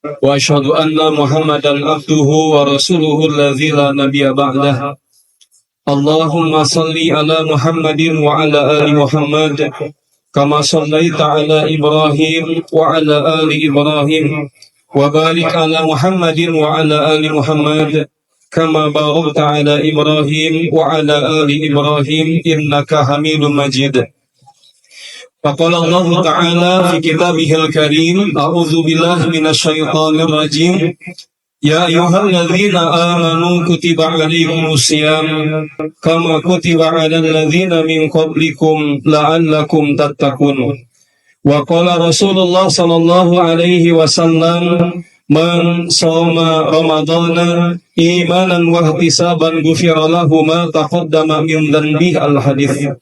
وأشهد أن محمدا عبده ورسوله الذي لا نبي بعده. اللهم صل على محمد وعلى آل محمد كما صليت على إبراهيم وعلى آل إبراهيم وبارك على محمد وعلى آل محمد كما باركت على إبراهيم وعلى آل إبراهيم إنك حميد مجيد. فقال الله تعالى في كتابه الكريم: أعوذ بالله من الشيطان الرجيم. يا أيها الذين آمنوا كتب عليكم الصيام كما كتب على الذين من قبلكم لعلكم تتقون. وقال رسول الله صلى الله عليه وسلم: من صام رمضان إيمانا واحتسابا غفر له ما تقدم من ذنبه. Al-Hadits.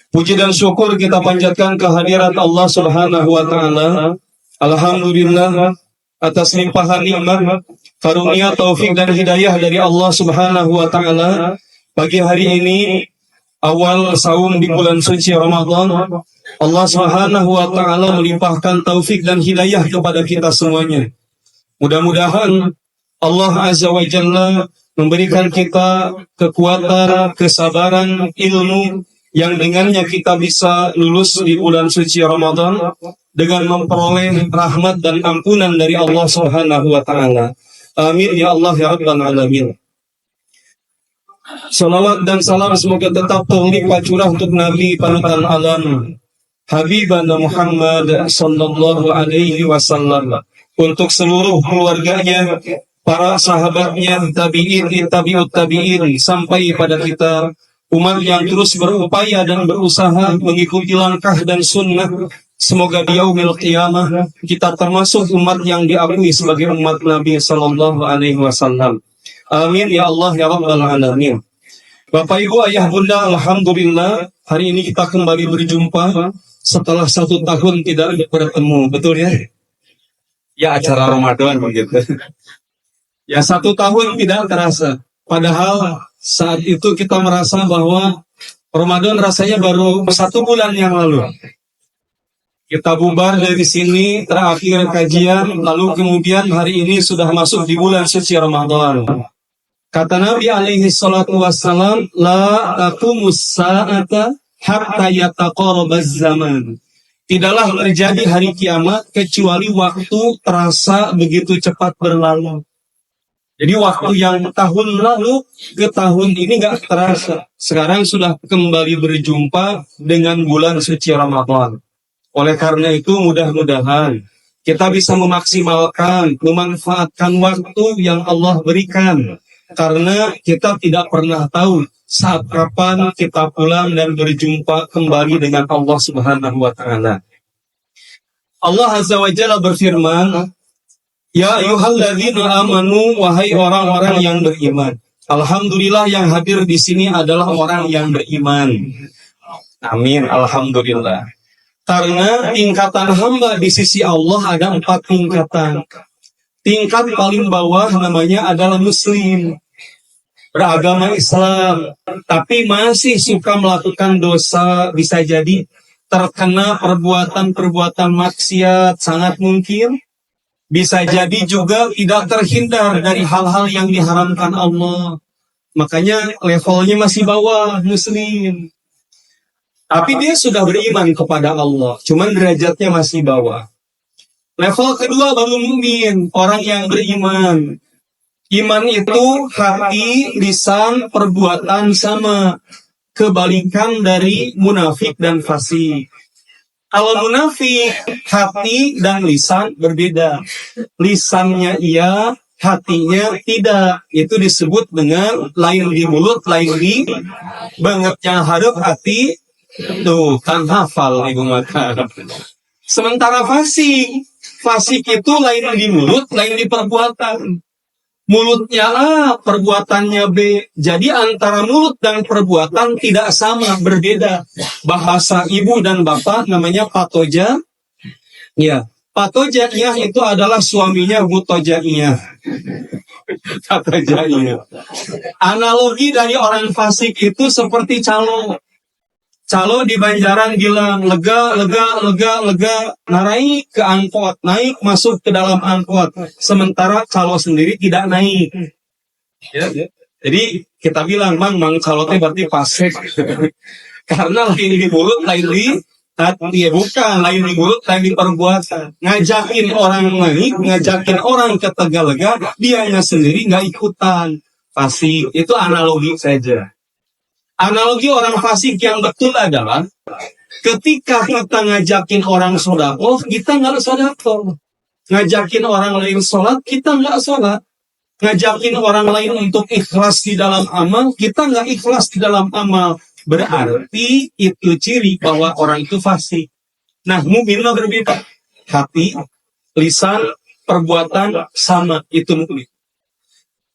Puji dan syukur kita panjatkan kehadirat Allah Subhanahu wa Ta'ala. Alhamdulillah atas limpahan nikmat, karunia, taufik dan hidayah dari Allah Subhanahu wa Ta'ala. Pagi hari ini awal saum di bulan suci Ramadan, Allah Subhanahu wa Ta'ala melimpahkan taufik dan hidayah kepada kita semuanya. Mudah-mudahan Allah Azza wa Jalla memberikan kita kekuatan, kesabaran, ilmu yang dengannya kita bisa lulus di bulan suci Ramadan dengan memperoleh rahmat dan ampunan dari Allah Subhanahu wa Ta'ala. Amin ya Allah ya Rabbal Alamin. Salawat dan salam semoga tetap terlimpah curah untuk Nabi panutan alam, Habibana Muhammad sallallahu alaihi wasallam, untuk seluruh keluarganya, para sahabatnya, tabi'in, tabi'ut tabi'in, sampai pada kita umat yang terus berupaya dan berusaha mengikuti langkah dan sunnah. Semoga di yaumil qiyamah kita termasuk umat yang diakui sebagai umat Nabi sallallahu alaihi wasallam. Amin ya Allah ya Rabbal Alamin. Bapak Ibu, ayah bunda, alhamdulillah hari ini kita kembali berjumpa setelah 1 tahun tidak bertemu. Betul ya? Ya, acara Ramadan begitu. Ya, 1 tahun tidak terasa. Padahal saat itu kita merasa bahwa Ramadan rasanya baru 1 bulan yang lalu. Kita bubar dari sini, terakhir kajian, lalu kemudian hari ini sudah masuk di bulan suci Ramadan. Kata Nabi alaihi salatu wassalam, la taqumus sa'ata hatta yataqarabaz zaman. Tidaklah terjadi hari kiamat kecuali waktu terasa begitu cepat berlalu. Jadi waktu yang tahun lalu ke tahun ini gak terasa. Sekarang sudah kembali berjumpa dengan bulan suci Ramadan. Oleh karena itu mudah-mudahan kita bisa memaksimalkan, memanfaatkan waktu yang Allah berikan. Karena kita tidak pernah tahu saat kapan kita pulang dan berjumpa kembali dengan Allah Subhanahu wa Ta'ala. Allah Azza wa Jalla berfirman, ya ayyuhalladzina amanu, wahai orang-orang yang beriman. Alhamdulillah yang hadir di sini adalah orang yang beriman. Amin, alhamdulillah. Karena tingkatan hamba di sisi Allah ada 4 tingkatan. Tingkat paling bawah namanya adalah muslim, beragama Islam, tapi masih suka melakukan dosa, bisa jadi terkena perbuatan-perbuatan maksiat, sangat mungkin. Bisa jadi juga tidak terhindar dari hal-hal yang diharamkan Allah. Makanya levelnya masih bawah, muslim. Tapi dia sudah beriman kepada Allah, cuman derajatnya masih bawah. Level kedua baru mukmin, orang yang beriman. Iman itu hati, lisan, perbuatan sama. Kebalikan dari munafik dan fasik. Kalau munafik, hati dan lisan berbeda. Lisannya iya, hatinya tidak. Itu disebut dengan lain di mulut, lain di bangetnya harap hati. Tuh, kan hafal ibu mata. Sementara fasik itu lain di mulut, lain di perbuatan. Mulutnya A, perbuatannya B. Jadi antara mulut dan perbuatan tidak sama, berbeda. Bahasa ibu dan bapak namanya patoja. Ya, patojaiyah itu adalah suaminya mutojaiyah. Patojaiyah. Analogi dari orang fasik itu seperti calo. Calo di Banjaran bilang lega, lega, lega, lega, naik ke angkot, naik masuk ke dalam angkot. Sementara calo sendiri tidak naik. Ya. Jadi kita bilang, mang calo teh berarti pasek. Karena lain di mulut, lain di hati. Ya bukan, lain di mulut, lain di perbuatan. Ngajakin orang naik, ngajakin orang ke Tegalega, dianya sendiri nggak ikutan. Fasik, itu analogi saja. Analogi orang fasik yang betul adalah ketika kita ngajakin orang sedekah, kita nggak sedekah. Ngajakin orang lain sholat, kita nggak sholat. Ngajakin orang lain untuk ikhlas di dalam amal, kita nggak ikhlas di dalam amal. Berarti itu ciri bahwa orang itu fasik. Nah, mukmin mah berbeda. Hati, lisan, perbuatan sama, itu mukmin.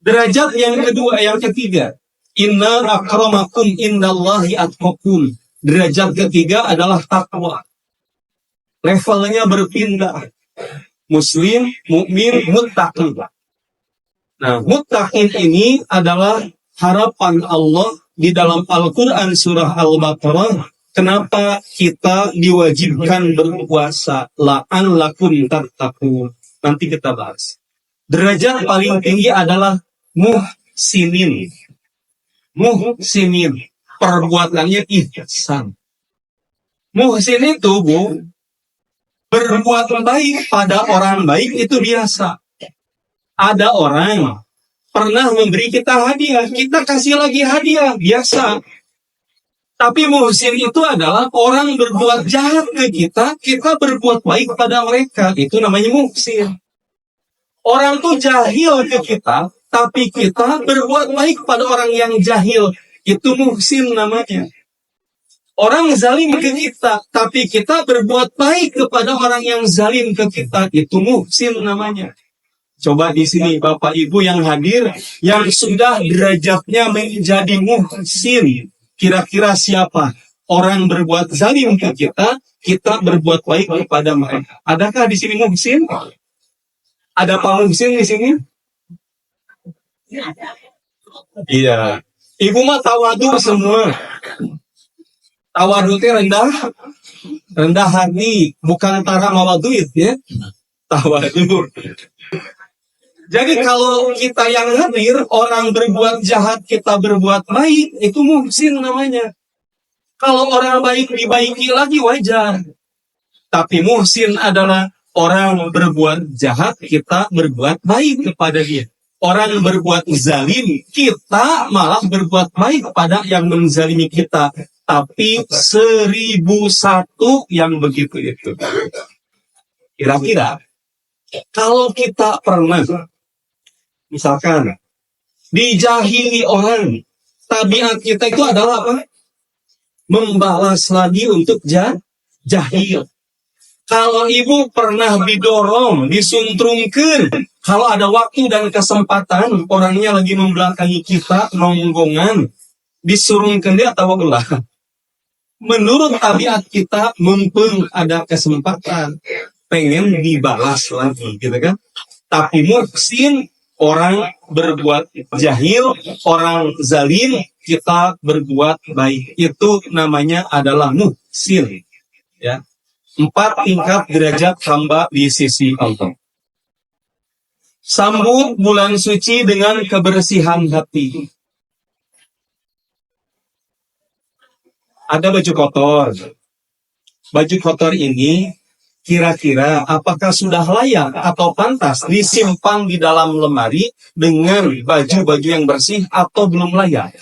Derajat yang kedua, yang ketiga. Inna akramakum indallahi atqakum. Derajat ketiga adalah takwa. Levelnya berpindah. Muslim, mukmin, muttaqin. Nah, muttaqin ini adalah harapan Allah di dalam Al-Quran surah Al-Baqarah. Kenapa kita diwajibkan berpuasa? La'allakum tattaqun. Nanti kita bahas. Derajat paling tinggi adalah muhsinin. Muhsinin, perbuatannya ihsan. Muhsin itu, Bu, berbuat baik pada orang baik itu biasa. Ada orang pernah memberi kita hadiah, kita kasih lagi hadiah, biasa. Tapi muhsin itu adalah orang berbuat jahat ke kita, kita berbuat baik pada mereka, itu namanya muhsin. Orang tuh jahil ke kita, tapi kita berbuat baik pada orang yang jahil. Itu muhsin namanya. Orang zalim ke kita, tapi kita berbuat baik kepada orang yang zalim ke kita. Itu muhsin namanya. Coba di sini Bapak Ibu yang hadir, yang sudah derajatnya menjadi muhsin. Kira-kira siapa? Orang berbuat zalim ke kita, kita berbuat baik kepada mereka. Adakah di sini muhsin? Ada Pak Muhsin di sini? Iya. Ibu mah tawadu semua. Tawadu itu rendah hati, bukan antara mawa duit ya. Tawadu. Jadi kalau kita yang hadir, orang berbuat jahat, kita berbuat baik, itu muhsin namanya. Kalau orang baik dibaiki lagi wajar. Tapi muhsin adalah orang berbuat jahat, kita berbuat baik kepada dia. Orang berbuat zalim, kita malah berbuat baik kepada yang menzalimi kita. Tapi 1001 yang begitu itu. Kira-kira, kalau kita pernah, misalkan, dijahili orang, tabiat kita itu adalah apa? Membalas lagi untuk jahil. Kalau ibu pernah didorong, disuntrungkan, kalau ada waktu dan kesempatan, orangnya lagi membelakangi kita, nonggongan, disurungkan dia atau belah. Menurut tabiat kita, mumpung ada kesempatan, pengen dibalas lagi, gitu kan? Tapi muhsin, orang berbuat jahil, orang zalim, kita berbuat baik. Itu namanya adalah muhsin. Ya. 4 tingkat derajat hamba di sisi Allah. Sambut bulan suci dengan kebersihan hati. Ada baju kotor. Baju kotor ini kira-kira apakah sudah layak atau pantas disimpan di dalam lemari dengan baju-baju yang bersih atau belum layak?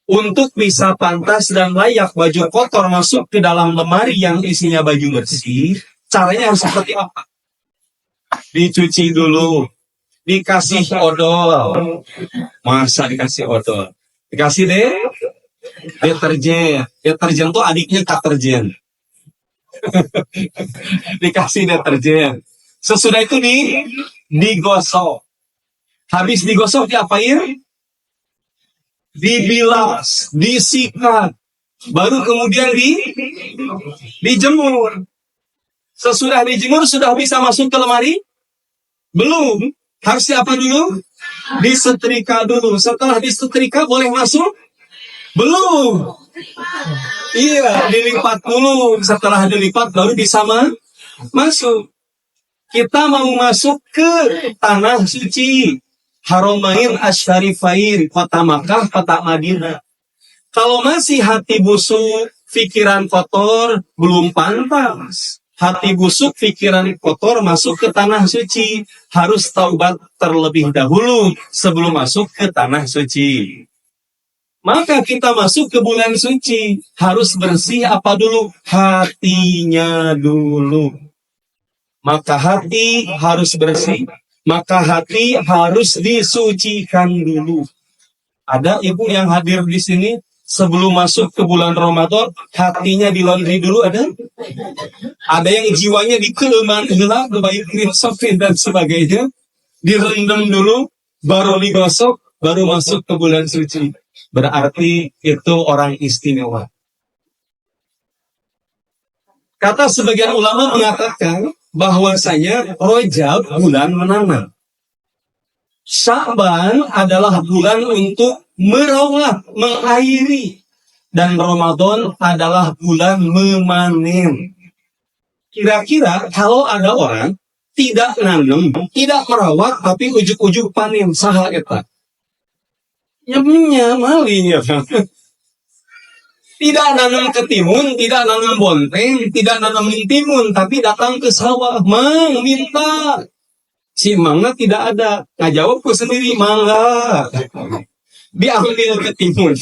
Untuk bisa pantas dan layak baju kotor masuk ke dalam lemari yang isinya baju bersih, caranya harus seperti apa? Dicuci dulu, dikasih odol. Masa dikasih odol? Dikasih deterjen. Deterjen tuh adiknya deterjen. Dikasih deterjen. Sesudah itu digosok. Habis digosok diapain? Dibilas, disikat, baru kemudian dijemur. Sesudah dijemur sudah bisa masuk ke lemari? Belum. Harus apa dulu? Disetrika dulu. Setelah disetrika boleh masuk? Belum. Iya, dilipat dulu. Setelah dilipat baru bisa masuk. Kita mau masuk ke tanah suci. Haramain Asyarifain, kota Makkah, kota Madinah. Kalau masih hati busuk, pikiran kotor, belum pantas. Hati busuk, pikiran kotor masuk ke tanah suci. Harus taubat terlebih dahulu sebelum masuk ke tanah suci. Maka kita masuk ke bulan suci. Harus bersih apa dulu? Hatinya dulu. Maka hati harus bersih. Maka hati harus disucikan dulu. Ada ibu yang hadir di sini sebelum masuk ke bulan Ramadan, hatinya di laundry dulu ada? Ada yang jiwanya dikeleman, baik filsafat dan sebagainya, direndam dulu, baru digosok, baru masuk ke bulan suci. Berarti itu orang istimewa. Kata sebagian ulama mengatakan bahwasanya Rajab bulan menanam. Sya'ban adalah bulan untuk merawat, mengairi. Dan Ramadan adalah bulan memanen. Kira-kira kalau ada orang tidak nanam, tidak merawat, tapi ujuk-ujuk panen, saha eta. Nyemnya malingnya. Tidak nanam ketimun, tidak nanam bonteng, tidak nanam timun, tapi datang ke sawah, mang minta. Si mangga tidak ada. Ngajawabku sendiri, mangga. Diambil ketimun,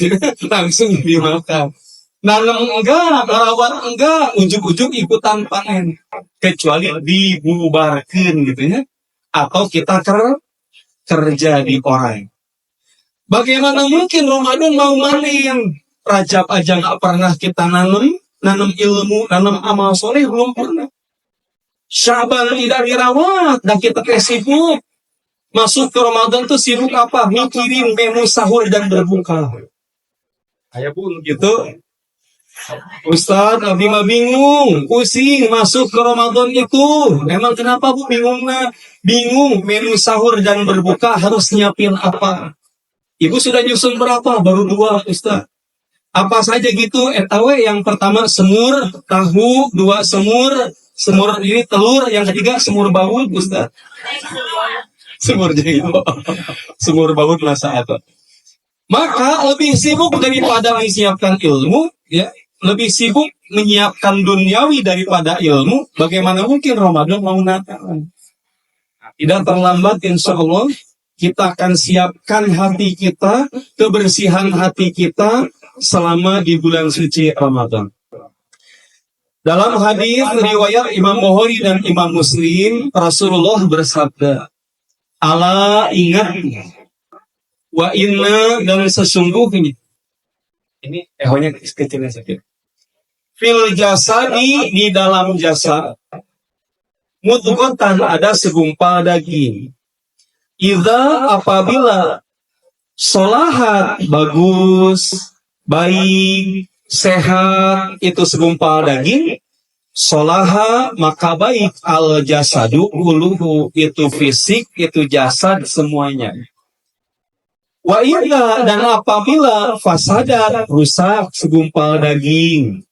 langsung dimakan. Nanam enggak, merawat enggak, ujuk-ujuk ikutan panen. Kecuali dibubarkan gitu ya. Atau kita kerja di orang. Bagaimana mungkin Ramadan mau manen? Rajab aja nggak pernah kita nanam ilmu, nanam amal soleh belum pernah. Sya'ban tidak dirawat dan kita sibuk. Masuk ke Ramadan tuh sibuk apa? Mikirin menu sahur dan berbuka. Ayah pun gitu. Ustaz, Abi mah bingung, pusing masuk ke Ramadan itu. Emang kenapa Bu bingungnya? Bingung menu sahur dan berbuka harus nyiapin apa? Ibu sudah nyusun berapa? Baru 2, Ustaz. Apa saja gitu? Etawe yang pertama semur, tahu, 2 semur ini telur, yang ketiga semur baut, Ustaz. Semur jenggot. Semur baut masa apa? Maka lebih sibuk daripada menyiapkan ilmu, ya, lebih sibuk menyiapkan duniawi daripada ilmu. Bagaimana mungkin Ramadan mau Natal? Tidak terlambat, insya Allah kita akan siapkan hati kita, kebersihan hati kita selama di bulan suci Ramadan. Dalam hadis riwayat Imam Bukhari dan Imam Muslim, Rasulullah bersabda, "Ala ingat, wa inna dan sesungguhnya." Ini ehonya kecilnya saja. Fil jasadi, di dalam jasad, mudghatan, ada segumpal daging. Idza, apabila solahat, bagus, baik, sehat, itu segumpal daging. Solaha, maka baik. Al jasadu uluhu, itu fisik, itu jasad semuanya. Wa idza, dan apabila fasadat, rusak segumpal daging,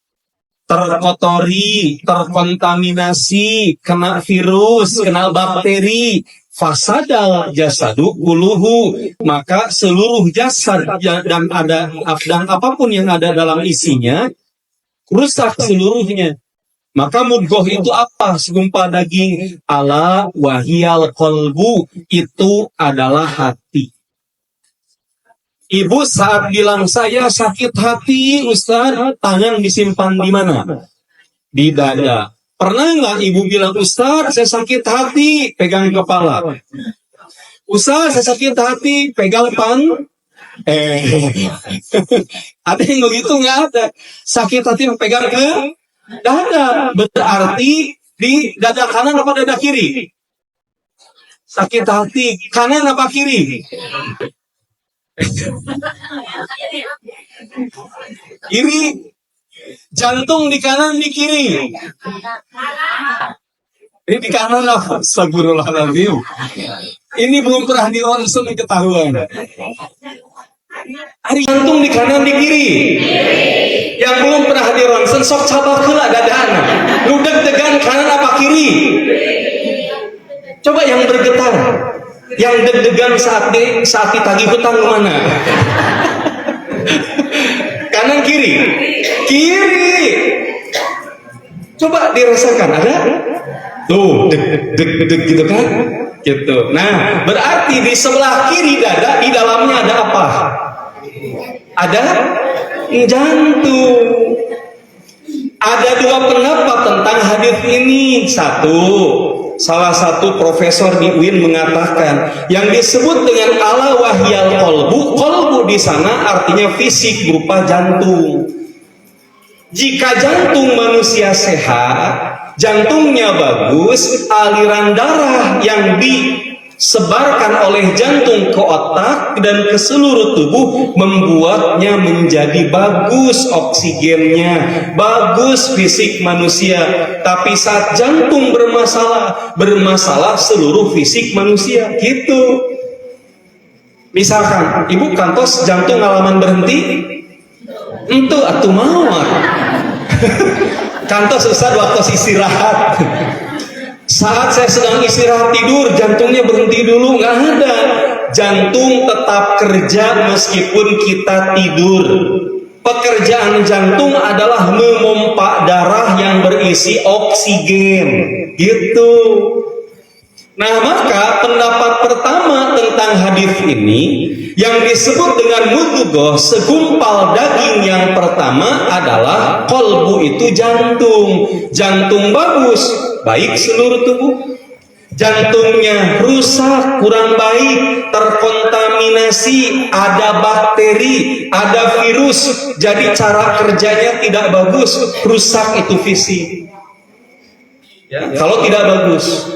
terkotori, terkontaminasi, kena virus, kena bakteri, fasadal jasadu uluhu, maka seluruh jasad dan apapun yang ada dalam isinya rusak seluruhnya. Maka mudghah itu apa? Segumpal daging. Ala wahiyal qalbu, itu adalah hati. Ibu saat bilang saya sakit hati, Ustaz, tangan disimpan di mana? Di dada. Pernah nggak ibu bilang, Ustaz, saya sakit hati, pegang kepala. Ustaz, saya sakit hati, pegang ada yang begitu nggak ada. Sakit hati pegang ke dada. Berarti di dada kanan apa dada kiri? Sakit hati kanan apa kiri? Kiri. Jantung di kanan di kiri. Ini di kanan lah. Astagfirullahaladzim. Ini belum pernah di ronsen ketahuan. Ari jantung di kanan di kiri. Yang belum pernah di ronsen sok cabak heula dadana. Nu deg-degan kanan apa kiri? Coba yang bergetar. Yang deg-degan saat ditagih hutang mana? Kanan kiri? Kiri. Coba dirasakan, ada? Tuh, deg gitu kan? Gitu. Nah, berarti di sebelah kiri dada, di dalamnya ada apa? Ada jantung. Ada dua pendapat tentang hadis ini. Salah satu profesor di UIN mengatakan yang disebut dengan ala wahyal qalbu di sana artinya fisik berupa jantung. Jika jantung manusia sehat, jantungnya bagus, aliran darah yang disebarkan oleh jantung ke otak dan ke seluruh tubuh membuatnya menjadi bagus oksigennya, bagus fisik manusia. Tapi saat jantung bermasalah seluruh fisik manusia. Gitu. Misalkan, ibu kantos jantung ngalaman berhenti, itu atuh mawar. Kantos Ustaz waktu istirahat. Saat saya sedang istirahat tidur, jantungnya berhenti dulu, nggak ada. Jantung tetap kerja meskipun kita tidur. Pekerjaan jantung adalah memompa darah yang berisi oksigen. Gitu. Nah, maka pendapat pertama tentang hadis ini yang disebut dengan mudghah, segumpal daging yang pertama adalah qalbu itu jantung. Jantung bagus, baik seluruh tubuh. Jantungnya rusak, kurang baik, terkontaminasi, ada bakteri, ada virus, jadi cara kerjanya tidak bagus, rusak itu fisik. Ya, kalau tidak bagus.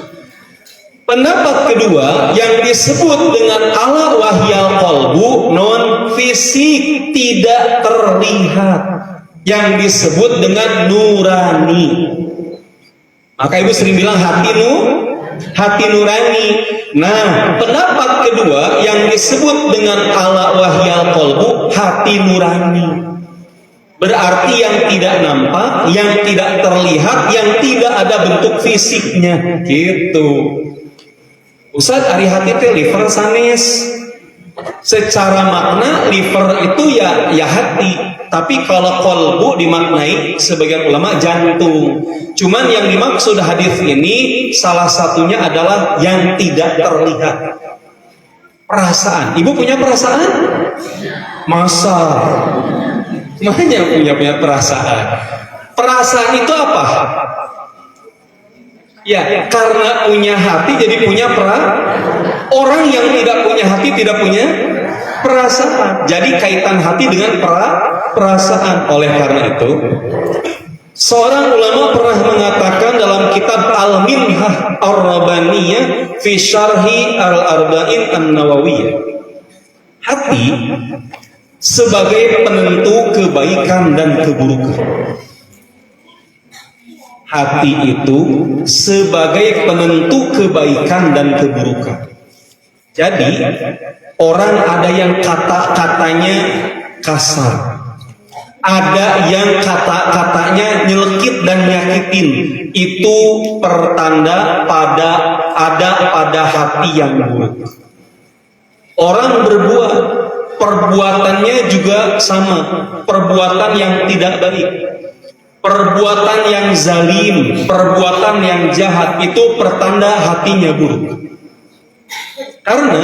Pendapat kedua yang disebut dengan ala wahyal qalbu non fisik, tidak terlihat, yang disebut dengan nurani. Maka ibu sering bilang hati nurani. Nah, pendapat kedua yang disebut dengan ala wahyal qalbu hati nurani. Berarti yang tidak nampak, yang tidak terlihat, yang tidak ada bentuk fisiknya. Gitu. Ustaz, ari hati teh liver sanes. Secara makna liver itu ya hati, tapi kalau qalbu dimaknai sebagian ulama jantung. Cuman yang dimaksud hadis ini salah satunya adalah yang tidak terlihat. Perasaan. Ibu punya perasaan? Masa? Makanya punya perasaan. Perasaan itu apa? Ya, karena punya hati jadi punya orang yang tidak punya hati tidak punya perasaan. Jadi kaitan hati dengan perasaan. Oleh karena itu, seorang ulama pernah mengatakan dalam kitab Al-Minhah Ar-Rabbaniyah fi Syarhi Al-Arba'in An-Nawawiyah, hati sebagai penentu kebaikan dan keburukan. Hati itu sebagai penentu kebaikan dan keburukan. Jadi orang ada yang kata-katanya kasar, ada yang kata-katanya nyelekit dan nyakitin. Itu pertanda pada hati yang buruk. Orang berbuat, perbuatannya juga sama, perbuatan yang tidak baik. Perbuatan yang zalim, perbuatan yang jahat, itu pertanda hatinya buruk. Karena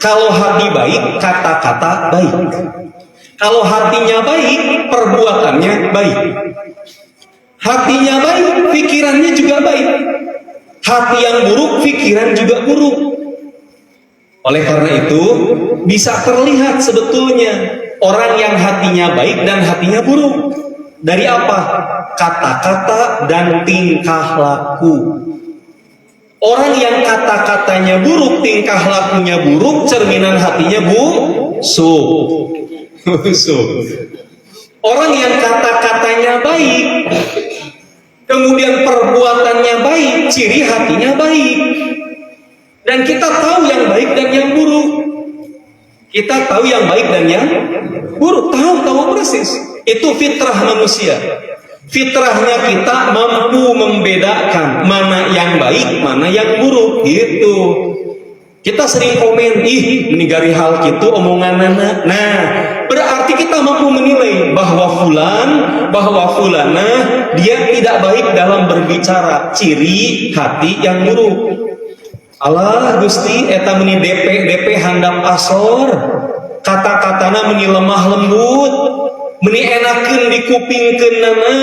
kalau hati baik, kata-kata baik. Kalau hatinya baik, perbuatannya baik. Hatinya baik, pikirannya juga baik. Hati yang buruk, pikiran juga buruk. Oleh karena itu, bisa terlihat sebetulnya orang yang hatinya baik dan hatinya buruk. Dari apa? Kata-kata dan tingkah laku. Orang yang kata-katanya buruk, tingkah lakunya buruk, cerminan hatinya busuk. Orang yang kata-katanya baik, kemudian perbuatannya baik, ciri hatinya baik. Dan kita tahu yang baik dan yang buruk. Kita tahu yang baik dan yang buruk, tahu persis. Itu fitrah manusia. Fitrahnya kita mampu membedakan mana yang baik, mana yang buruk, gitu. Kita sering komen, ih, ini gari hal gitu omongan anak. Nah, berarti kita mampu menilai bahwa fulana dia tidak baik dalam berbicara, ciri hati yang buruk. Allah Gusti eta meni DP handap asor, kata-katana meni lemah lembut, meni enakeun dikupingkeunana,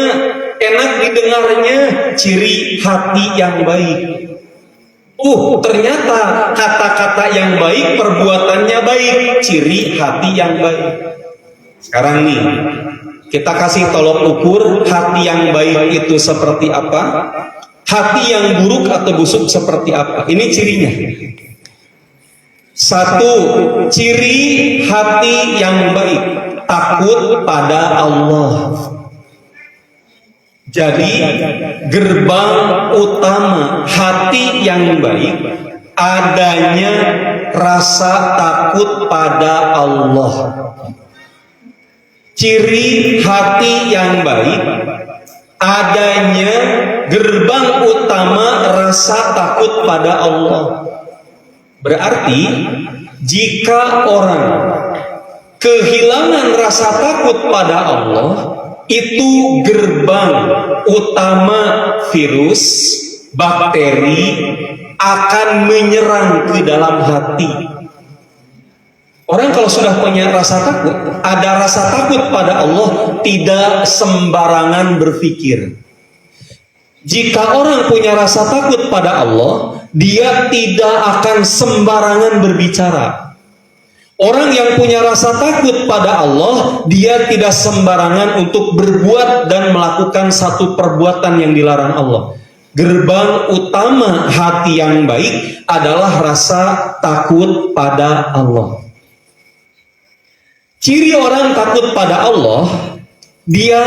enak didengarnya, ciri hati yang baik. Ternyata kata-kata yang baik, perbuatannya baik, ciri hati yang baik. Sekarang nih, kita kasih tolok ukur hati yang baik itu seperti apa, hati yang buruk atau busuk seperti apa. Ini cirinya. 1. Ciri hati yang baik, takut pada Allah. Jadi gerbang utama hati yang baik adanya rasa takut pada Allah. Ciri hati yang baik adanya gerbang utama rasa takut pada Allah. Berarti jika orang kehilangan rasa takut pada Allah, itu gerbang utama virus, bakteri akan menyerang ke dalam hati. Orang kalau sudah punya rasa takut, ada rasa takut pada Allah, tidak sembarangan berpikir. Jika orang punya rasa takut pada Allah, dia tidak akan sembarangan berbicara. Orang yang punya rasa takut pada Allah, dia tidak sembarangan untuk berbuat dan melakukan satu perbuatan yang dilarang Allah. Gerbang utama hati yang baik adalah rasa takut pada Allah. Ciri orang takut pada Allah, dia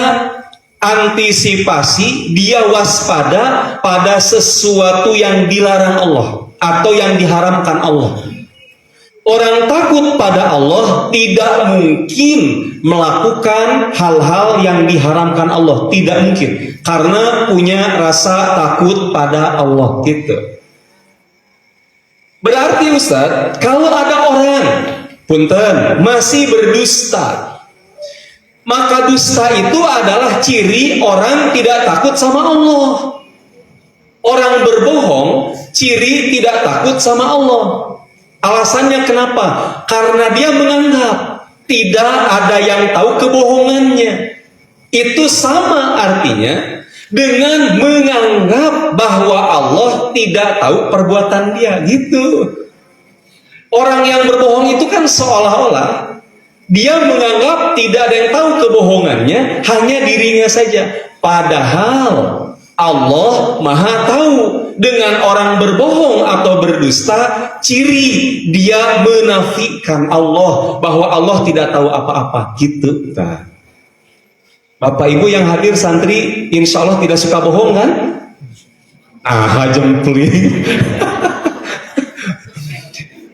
antisipasi, dia waspada pada sesuatu yang dilarang Allah atau yang diharamkan Allah. Orang takut pada Allah tidak mungkin melakukan hal-hal yang diharamkan Allah, tidak mungkin, karena punya rasa takut pada Allah, gitu. Berarti Ustaz, kalau ada orang punten masih berdusta, maka dusta itu adalah ciri orang tidak takut sama Allah. Orang berbohong ciri tidak takut sama Allah. Alasannya kenapa? Karena dia menganggap tidak ada yang tahu kebohongannya. Itu sama artinya dengan menganggap bahwa Allah tidak tahu perbuatan dia, gitu. Orang yang berbohong itu kan seolah-olah dia menganggap tidak ada yang tahu kebohongannya, hanya dirinya saja. Padahal Allah Maha tahu. Dengan orang berbohong atau berdusta, ciri dia menafikan Allah, bahwa Allah tidak tahu apa-apa, gitu. Nah, Bapak Ibu yang hadir santri, insya Allah tidak suka bohong kan? Jempling.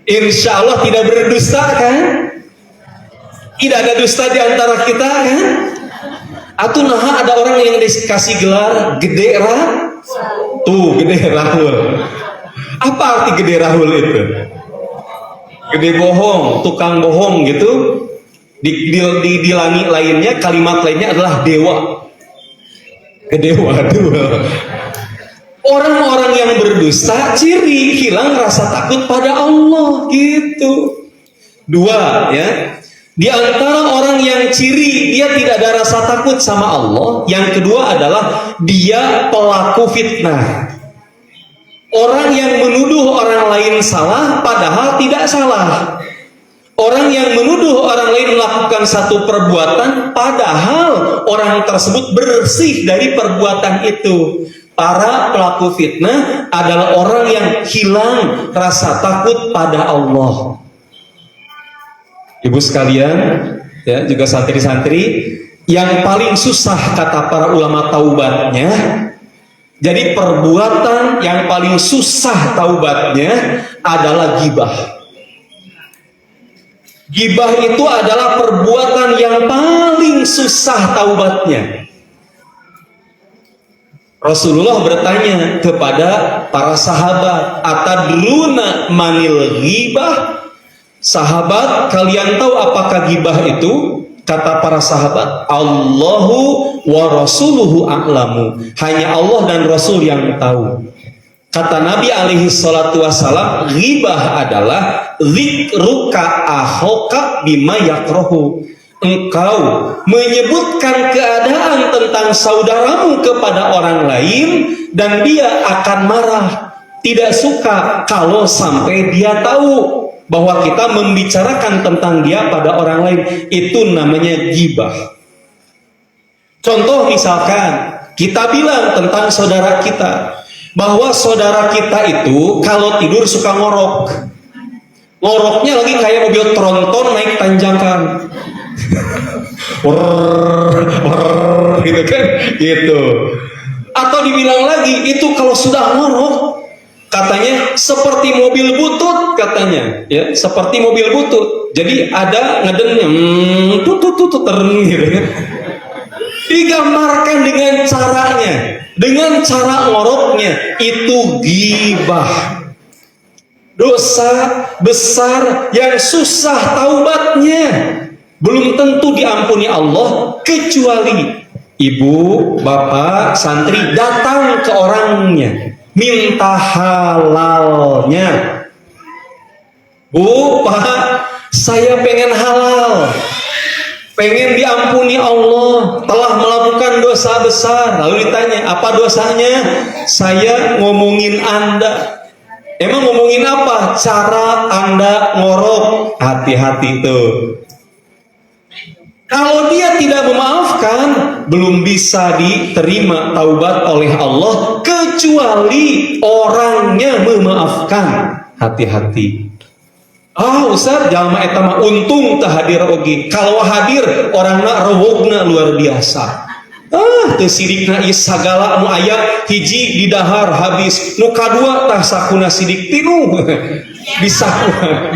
Insya Allah tidak berdusta kan? Tidak ada dusta di antara kita kan? Atau ada orang yang dikasih gelar gede tuh, gede Rahul. Apa arti gede Rahul itu? Gede bohong, tukang bohong gitu. Di langit lainnya, kalimat lainnya adalah dewa. Gede waduh. Orang-orang yang berdusta ciri hilang rasa takut pada Allah, gitu. 2, ya. Di antara orang yang ciri dia tidak ada rasa takut sama Allah, yang kedua adalah dia pelaku fitnah. Orang yang menuduh orang lain salah padahal tidak salah. Orang yang menuduh orang lain melakukan satu perbuatan padahal orang tersebut bersih dari perbuatan itu. Para pelaku fitnah adalah orang yang hilang rasa takut pada Allah. Ibu sekalian, ya, juga santri-santri, yang paling susah kata para ulama taubatnya. Jadi perbuatan yang paling susah taubatnya adalah ghibah. Gibah itu adalah perbuatan yang paling susah taubatnya. Rasulullah bertanya kepada para sahabat, "Atadruna manil ghibah?" Sahabat, kalian tahu apakah gibah itu? Kata para sahabat, "Allahu wa rasuluhu a'lamu." Hanya Allah dan Rasul yang tahu. Kata Nabi alaihi salatu wasalam, ghibah adalah dzikruka akhoka bima yakrahu. Engkau menyebutkan keadaan tentang saudaramu kepada orang lain dan dia akan marah, tidak suka kalau sampai dia tahu bahwa kita membicarakan tentang dia pada orang lain. Itu namanya ghibah. Contoh misalkan kita bilang tentang saudara kita bahwa saudara kita itu kalau tidur suka ngorok. Ngoroknya lagi kayak mobil tronton naik tanjakan. Gitu kan? Gitu. Atau dibilang lagi itu kalau sudah ngorok katanya seperti mobil butut katanya, ya, seperti mobil butut. Jadi ada ngedennya tutut gitu kan. Digambarkan dengan caranya, dengan cara ngoroknya, itu ghibah. Dosa besar yang susah taubatnya, belum tentu diampuni Allah kecuali ibu, bapak, santri datang ke orangnya minta halalnya. "Bu, Pak, saya pengen halal, pengen diampuni Allah, telah melakukan dosa besar." Lalu ditanya, "Apa dosanya?" "Saya ngomongin Anda." "Emang ngomongin apa?" "Cara Anda ngorok." Hati-hati tuh. Kalau dia tidak memaafkan, belum bisa diterima taubat oleh Allah kecuali orangnya memaafkan. Hati-hati. "Ah, Ustaz, jalma eta mah untung teu hadir oge. Kalau hadir orangna rewogna luar biasa. Teu sidikna ieu sagala anu aya hiji di dahar habis, nu kadua tah sakuna sidik tinu." Bisa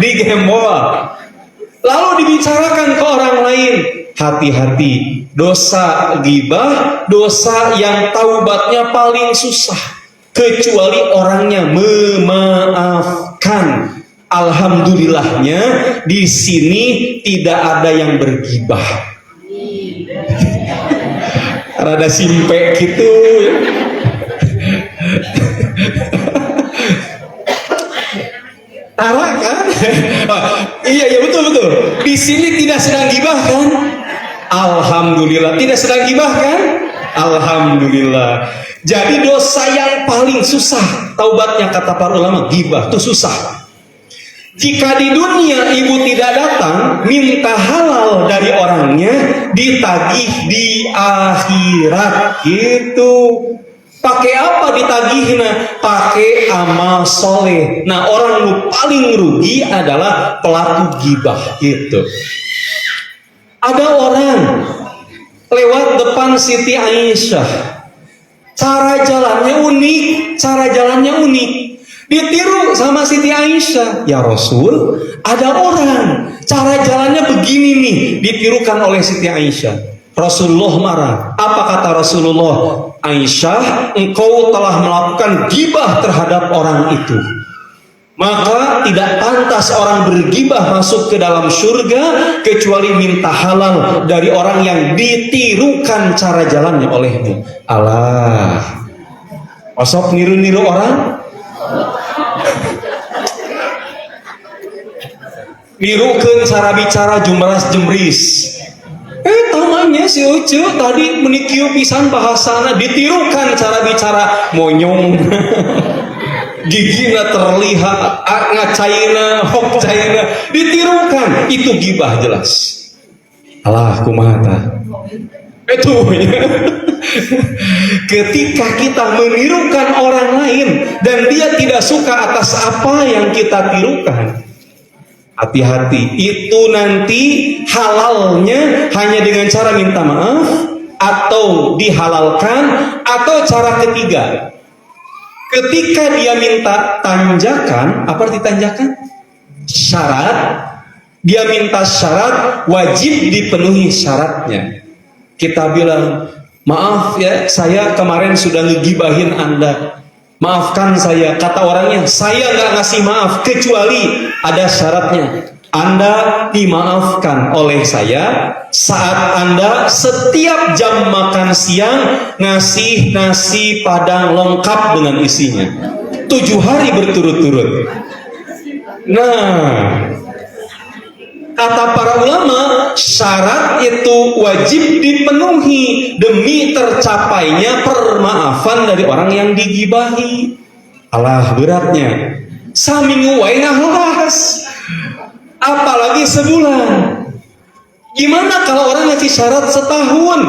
digembol. Lalu dibicarakan ke orang lain. Hati-hati, dosa ghibah, dosa yang taubatnya paling susah kecuali orangnya memaafkan. Alhamdulillahnya di sini tidak ada yang berghibah. Rada simpe gitu. Tarak kan? Iya betul. Di sini tidak sedang ghibah kan? Alhamdulillah, tidak sedang ghibah kan? Alhamdulillah. Jadi dosa yang paling susah taubatnya kata para ulama, ghibah itu susah. Jika di dunia ibu tidak datang minta halal dari orangnya, ditagih di akhirat gitu. Pakai apa ditagihnya? Pakai amal soleh. Nah, orang yang paling rugi adalah pelaku ghibah gitu. Ada orang lewat depan Siti Aisyah, cara jalannya unik, ditiru sama Siti Aisyah. "Ya Rasul, ada orang cara jalannya begini nih," ditirukan oleh Siti Aisyah. Rasulullah marah. Apa kata Rasulullah? "Aisyah, engkau telah melakukan ghibah terhadap orang itu. Maka tidak pantas orang berghibah masuk ke dalam surga kecuali minta halal dari orang yang ditirukan cara jalannya olehmu." Alah, osok niru-niru orang, nirukeun cara bicara jumras jemris. Tamanya si Ucu tadi menikiu pisan bahasana, ditirukan cara bicara monyong. Gigina terlihat, ngacaina, hokcaina, ditirukan. Itu ghibah jelas. Alah, kumaha itu. Ketika kita menirukan orang lain dan dia tidak suka atas apa yang kita tirukan, hati-hati. Itu nanti halalnya hanya dengan cara minta maaf atau dihalalkan, atau cara ketiga, ketika dia minta tanjakan. Apa arti tanjakan? Syarat. dia minta syarat, wajib dipenuhi syaratnya. Kita bilang, maaf ya, saya kemarin sudah ngegibahin Anda, maafkan saya. Kata orangnya, saya nggak ngasih maaf kecuali ada syaratnya. Anda dimaafkan oleh saya saat Anda setiap jam makan siang ngasih nasi padang lengkap dengan isinya 7 hari berturut-turut. Nah, kata para ulama, syarat itu wajib dipenuhi demi tercapainya permaafan dari orang yang digibahi. Alah beratnya, saminggu wae ngahlas, apalagi sebulan. Gimana kalau orang ngasih syarat setahun?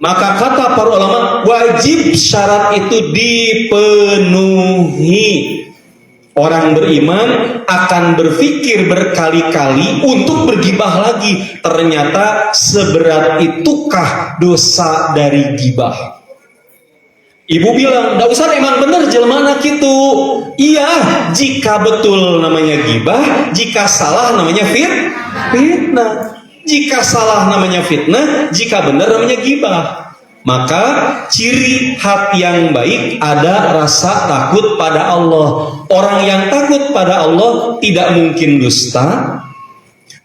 Maka kata para ulama, wajib syarat itu dipenuhi. Orang beriman akan berpikir berkali-kali untuk bergibah lagi. Ternyata seberat itukah dosa dari gibah? Ibu bilang, "Nggak usah, emang bener jelema anak itu." Iya, jika betul namanya gibah, jika salah namanya fitnah. Jika salah namanya fitnah, jika benar namanya gibah. Maka ciri hati yang baik ada rasa takut pada Allah. Orang yang takut pada Allah tidak mungkin dusta,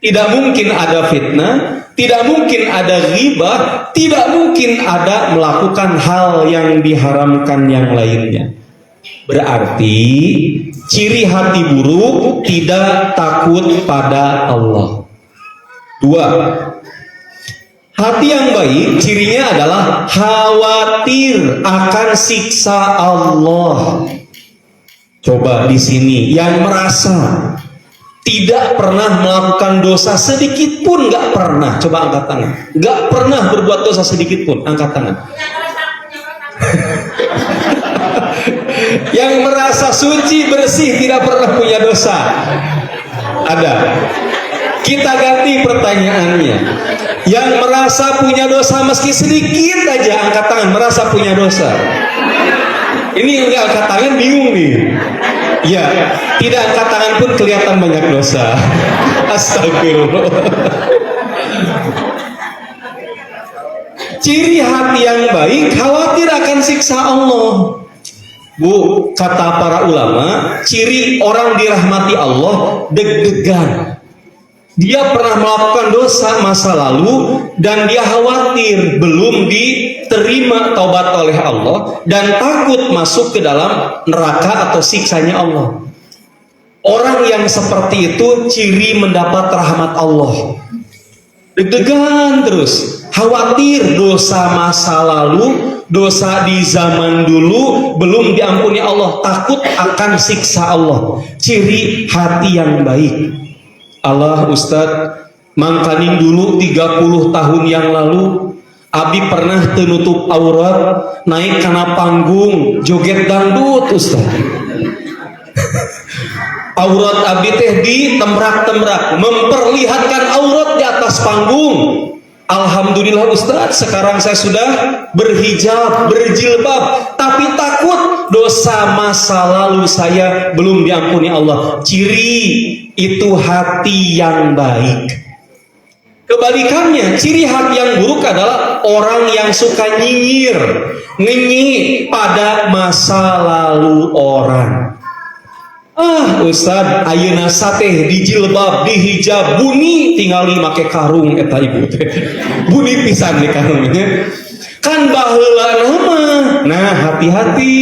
tidak mungkin ada fitnah, tidak mungkin ada ghibah, tidak mungkin ada melakukan hal yang diharamkan yang lainnya. Berarti ciri hati buruk tidak takut pada Allah. 2. Hati yang baik cirinya adalah khawatir akan siksa Allah. Coba di sini yang merasa tidak pernah melakukan dosa sedikit pun, nggak pernah, coba angkat tangan. Nggak pernah berbuat dosa sedikit pun, angkat tangan. Yang merasa suci bersih tidak pernah punya dosa, ada? Kita ganti pertanyaannya. Yang merasa punya dosa meski sedikit aja, angkat tangan. Merasa punya dosa. Ini yang nggak angkat tangan bingung nih. Ya, tidak angkat tangan pun kelihatan banyak dosa. Astagfirullah. Ciri hati yang baik khawatir akan siksa Allah. Bu, kata para ulama, ciri orang dirahmati Allah deg-degan. Dia pernah melakukan dosa masa lalu dan dia khawatir belum diterima taubat oleh Allah dan takut masuk ke dalam neraka atau siksanya Allah. Orang yang seperti itu ciri mendapat rahmat Allah. Deg-degan terus, khawatir dosa masa lalu, dosa di zaman dulu belum diampuni Allah, takut akan siksa Allah. Ciri hati yang baik. Allah, Ustadz, mangkaning dulu 30 tahun yang lalu Abi pernah tenutup aurat naik karena panggung joget dangdut, Ustadz. Aurat Abi teh ditembrak-tembrak, memperlihatkan aurat di atas panggung. Alhamdulillah Ustadz, sekarang saya sudah berhijab, berjilbab, tapi takut dosa masa lalu saya belum diampuni Allah. Ciri itu hati yang baik. Kebalikannya, ciri hati yang buruk adalah orang yang suka nyinyir, pada masa lalu orang. Ah, Ustad, ayeuna sateh di jilbab, di hijab, buni tingali make karung eta ibu teh. Buni pisan di karungnya. Kan baheula nama. Nah, hati-hati.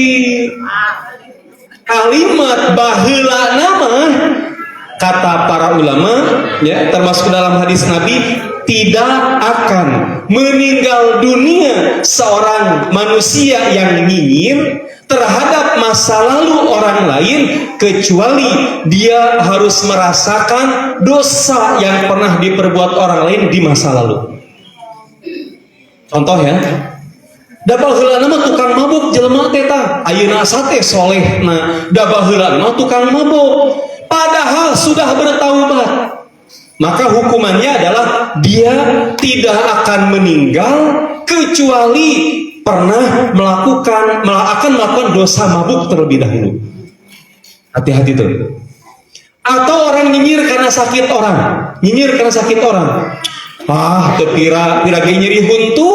Kalimat baheula nama kata para ulama ya, termasuk dalam hadis Nabi, tidak akan meninggal dunia seorang manusia yang nyinyir terhadap masa lalu orang lain kecuali dia harus merasakan dosa yang pernah diperbuat orang lain di masa lalu. Contoh ya, da baheula mah tukang mabuk jelema teh tah, ayeuna sate solehna, da baheula mah tukang mabuk, padahal sudah bertaubat. Maka hukumannya adalah dia tidak akan meninggal kecuali pernah akan melakukan dosa mabuk terlebih dahulu. Hati-hati tuh. Atau orang nyinyir karena sakit orang. Nyinyir karena sakit orang. Pira ge nyeri huntu.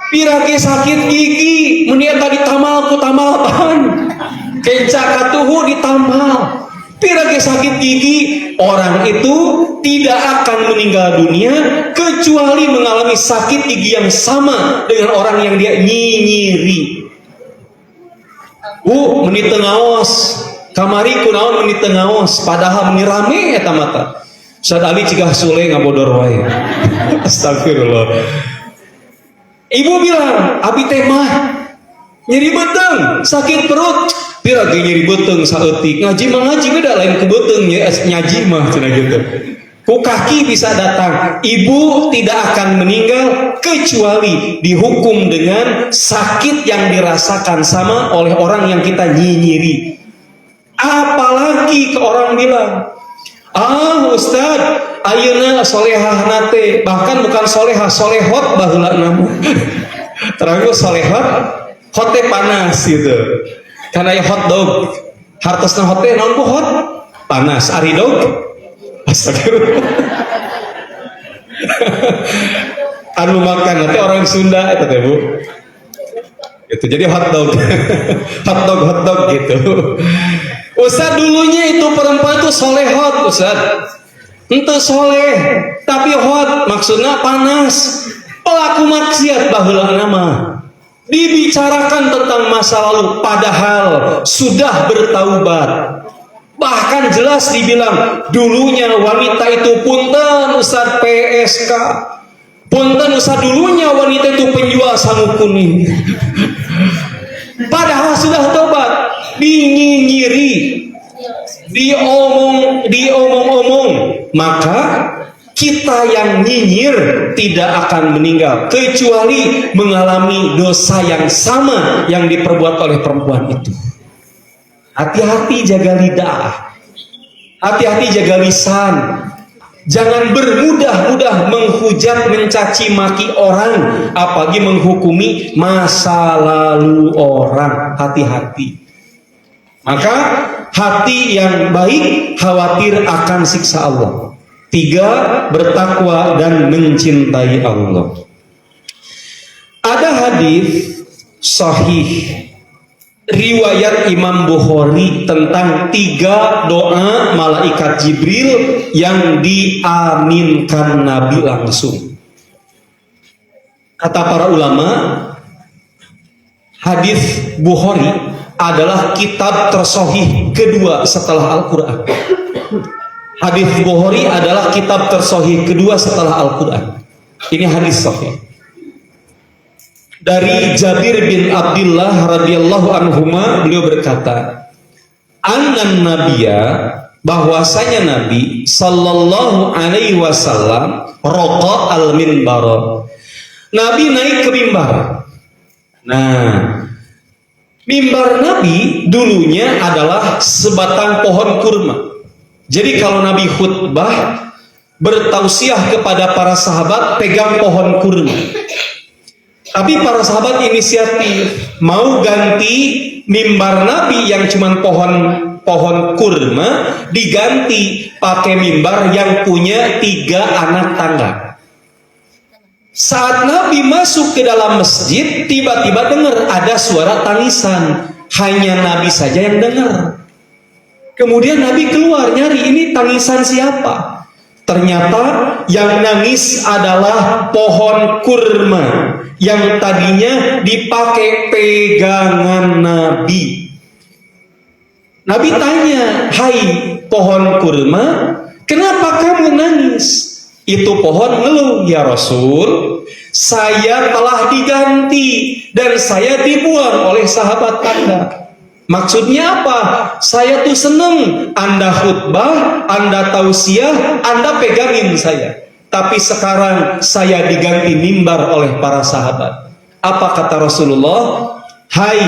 Pira ge sakit gigi, meniat tadi tamal ku tamalpan. Kenca katuhu ditamal. Pira ge sakit gigi, orang itu tidak akan meninggal dunia kecuali mengalami sakit gigi yang sama dengan orang yang dia nyinyiri. Menit tengaos. Kamari kunaon menit tengaos, padahal menit rame eta mata. Ustaz Ali cigah sule ngabodor wae. Astagfirullah. Ibu bilang, abi teh mah nyeri beteng, sakit perut. Pira ge nyeri beteng saeutik. Ngaji mah ngaji beda lain ke beteng nyaji mah cenah gitu. Ku kaki bisa datang. Ibu tidak akan meninggal kecuali dihukum dengan sakit yang dirasakan sama oleh orang yang kita nyinyiri. Apalagi ke orang bilang, Ustad, ayeuna solehah nate, bahkan bukan solehah, solehot baheula nama. Terus solehot, hote panas gitu. Karena ya hot dog, hartosna hote naon ku hot? Panas, ari dog. Astagfirullah. Anu makan nanti orang Sunda itu teh Bu. Gitu. Jadi hot dog. hot dog gitu. Ustaz dulunya itu perempuan itu solehot Ustaz. Ente soleh tapi hot maksudnya panas. Pelaku maksiat baheula nama. Dibicarakan tentang masa lalu padahal sudah bertaubat. Bahkan jelas dibilang dulunya wanita itu punten Ustaz PSK. Punten Ustaz dulunya wanita itu penjual sangu kuning. Padahal sudah tobat, dinyinyiri, diomong-omong, maka kita yang nyinyir tidak akan meninggal kecuali mengalami dosa yang sama yang diperbuat oleh perempuan itu. Hati-hati jaga lidah, hati-hati jaga lisan. Jangan bermudah-mudah menghujat, mencaci maki orang, apalagi menghukumi masa lalu orang. Hati-hati. Maka hati yang baik khawatir akan siksa Allah. 3, bertakwa dan mencintai Allah. Ada hadis sahih riwayat Imam Bukhari tentang 3 doa malaikat Jibril yang diaminkan Nabi langsung. Kata para ulama, hadis Bukhari adalah kitab tersahih kedua setelah Al-Quran. Hadis Bukhari adalah kitab tersahih kedua setelah Al-Quran. Ini hadis sahih. Dari Jabir bin Abdullah radhiyallahu anhuma, beliau berkata, "Annan nabiyya," bahwasanya Nabi sallallahu alaihi wasallam, raqa al-minbar. Nabi naik ke mimbar. Nah, mimbar Nabi dulunya adalah sebatang pohon kurma. Jadi kalau Nabi khutbah bertausiah kepada para sahabat pegang pohon kurma. Tapi para sahabat inisiatif mau ganti mimbar Nabi yang cuma pohon kurma diganti pakai mimbar yang punya 3 anak tangga. Saat Nabi masuk ke dalam masjid, tiba-tiba dengar ada suara tangisan. Hanya Nabi saja yang dengar. Kemudian Nabi keluar nyari, ini tangisan siapa? Ternyata yang nangis adalah pohon kurma yang tadinya dipakai pegangan Nabi. Nabi tanya, "Hai pohon kurma, kenapa kamu nangis?" Itu pohon ngeluh, "Ya Rasul, saya telah diganti dan saya dibuang oleh sahabat Anda." Maksudnya apa? Saya tuh seneng Anda khutbah, Anda tausiah, Anda pegangin saya. Tapi sekarang saya diganti mimbar oleh para sahabat. Apa kata Rasulullah? "Hai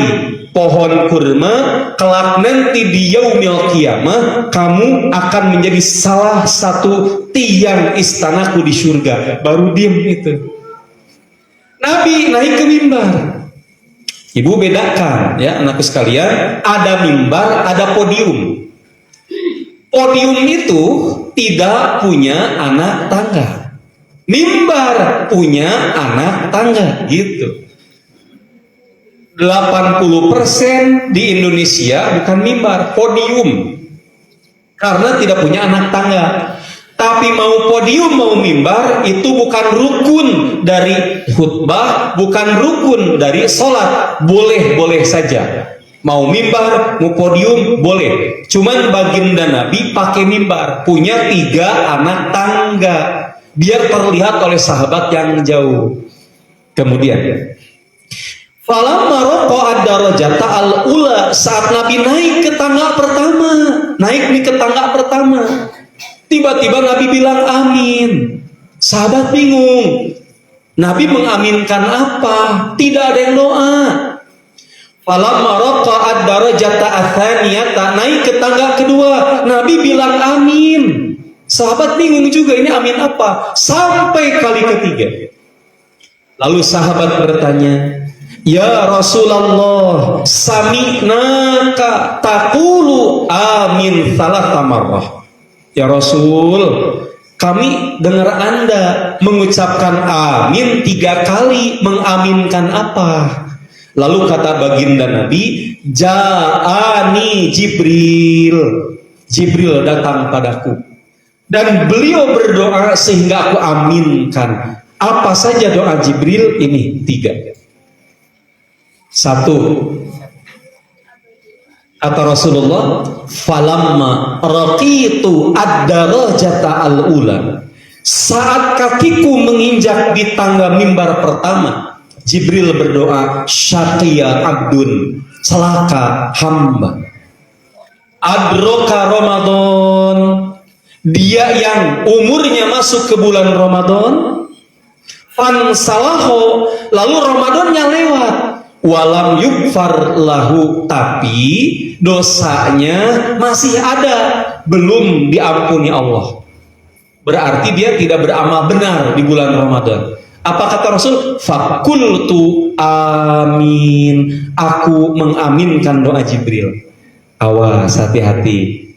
pohon kurma, kelak nanti di yaumil qiyamah kamu akan menjadi salah satu tiang istanaku di surga." Baru diam itu. Nabi naik ke mimbar. Ibu bedakan ya anakku sekalian, ada mimbar, ada podium. Podium itu tidak punya anak tangga. Mimbar punya anak tangga gitu. 80% di Indonesia bukan mimbar, podium. Karena tidak punya anak tangga. Tapi mau podium mau mimbar itu bukan rukun dari khutbah, bukan rukun dari sholat. Boleh-boleh saja. Mau mimbar, mau podium, boleh. Cuman baginda Nabi pakai mimbar. Punya 3 anak tangga. Biar terlihat oleh sahabat yang jauh. Kemudian, falamma raqa'ad darajata al-ula, saat Nabi naik ke tangga pertama. Naik nih ke tangga pertama. Tiba-tiba Nabi bilang amin. Sahabat bingung. Nabi mengaminkan apa? Tidak ada yang doa. Falamma raqa'ad darajata ats-tsaniyata, naik ke tangga kedua. Nabi bilang amin. Sahabat bingung juga, ini amin apa? Sampai kali ketiga. Lalu sahabat bertanya, ya Rasulullah, sami'naka taqulu amin thalatha marrah. Ya Rasul, kami dengar Anda mengucapkan amin 3 kali, mengaminkan apa? Lalu kata baginda Nabi, ja'ani Jibril. Jibril datang padaku. Dan beliau berdoa sehingga aku aminkan. Apa saja doa Jibril? Ini 3. 1. Kata Rasulullah, falamma raqitu ad-darajata al-ula, saat kakiku menginjak di tangga mimbar pertama, Jibril berdoa, syaqiya abdun, celaka hamba. Adroka Ramadan, dia yang umurnya masuk ke bulan Ramadan, fansalaho, lalu Ramadannya lewat. Walam yukfar lahu, tapi dosanya masih ada, belum diampuni Allah. Berarti dia tidak beramal benar di bulan Ramadan. Apa kata Rasul? Fakultu amin, aku mengaminkan doa Jibril. Awas, hati-hati.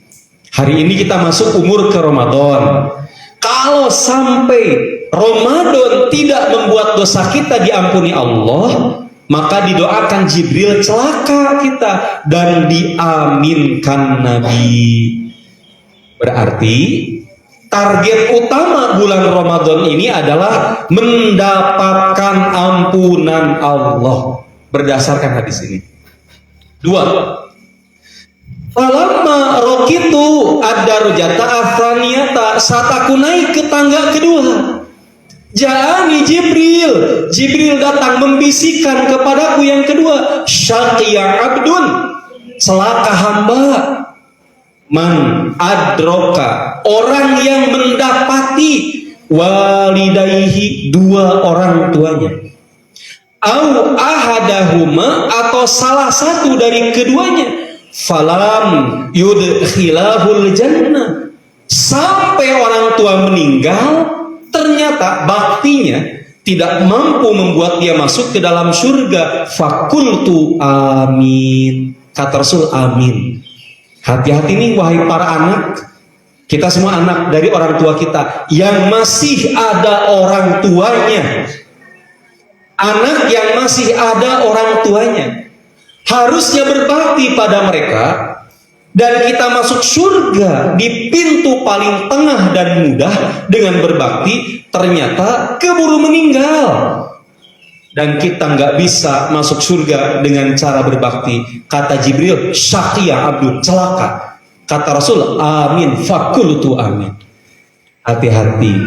Hari ini kita masuk umur ke Ramadan. Kalau sampai Ramadan tidak membuat dosa kita diampuni Allah, maka didoakan Jibril celaka kita dan diaminkan Nabi. Berarti target utama bulan Ramadan ini adalah mendapatkan ampunan Allah berdasarkan hadis ini. 2. Falamma raqitu ad-darajata ats-tsaniyata, saat aku naik ke tangga kedua, ja'ani Jibril. Jibril datang membisikkan kepadaku yang kedua, syaqiya abdun, celaka hamba. Man adroka, orang yang mendapati walidayhi, 2 orang tuanya. Au ahadahuma, atau salah satu dari keduanya. Falam yudkhilahul jannah, sampai orang tua meninggal, ternyata baktinya tidak mampu membuat dia masuk ke dalam surga. Fakultu amin, kata Rasul amin. Hati-hati nih wahai para anak, kita semua anak dari orang tua kita yang masih ada orang tuanya. Anak yang masih ada orang tuanya harusnya berbakti pada mereka, dan kita masuk surga di pintu paling tengah dan mudah dengan berbakti. Ternyata keburu meninggal, dan kita nggak bisa masuk surga dengan cara berbakti. Kata Jibril, syaqiya abdun, celaka. Kata Rasul, amin, fakultu amin. Hati-hati,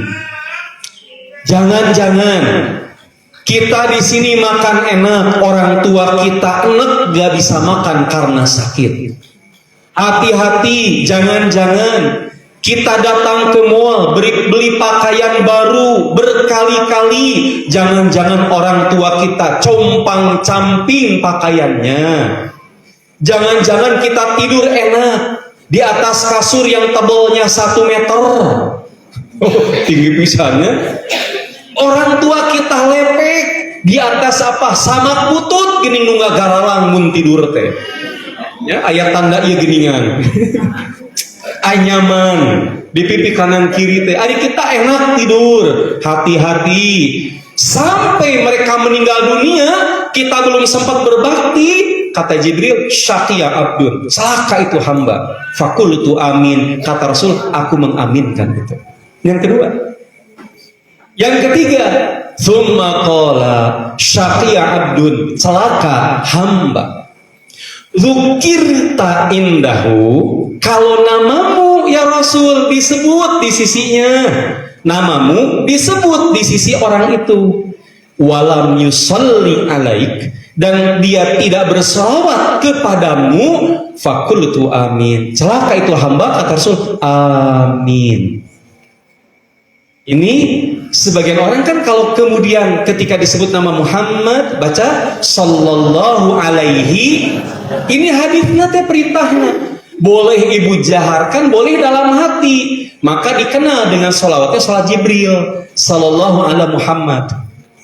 jangan-jangan kita di sini makan enak, orang tua kita enak gak bisa makan karena sakit. Hati-hati, jangan-jangan kita datang ke mall beli pakaian baru berkali-kali, jangan-jangan orang tua kita compang-camping pakaiannya. Jangan-jangan kita tidur enak di atas kasur yang tebalnya 1 meter. Tinggi pisannya. Orang tua kita lepek Di atas apa? Samak putut geuning nu ngagaralang mun tidur teh. Ya, aya tanda ieu geuningan. Anyaman di pipi kanan kiri teh. Ari kita enak tidur, hati-hati. Sampai mereka meninggal dunia, kita belum sempat berbakti. Kata Jibril, syaqiya abdun, celaka itu hamba. Fakultu amin. Kata Rasul, aku mengaminkan itu. Yang kedua. Yang ketiga, thumma qala syaqiya abdun, celaka hamba. Dzukirta indahu, kalau namamu ya Rasul disebut di sisinya, namamu disebut di sisi orang itu. Walam yusalli alaik, dan dia tidak berselawat kepadamu, fakultu amin. Celaka itu hamba, kata Rasul, amin. Ini sebagian orang kan kalau kemudian ketika disebut nama Muhammad baca sallallahu alaihi, ini hadisnya teh perintahnya. Boleh ibu jaharkan, boleh dalam hati. Maka dikenal dengan sholawatnya sholat Jibril, sallallahu ala Muhammad,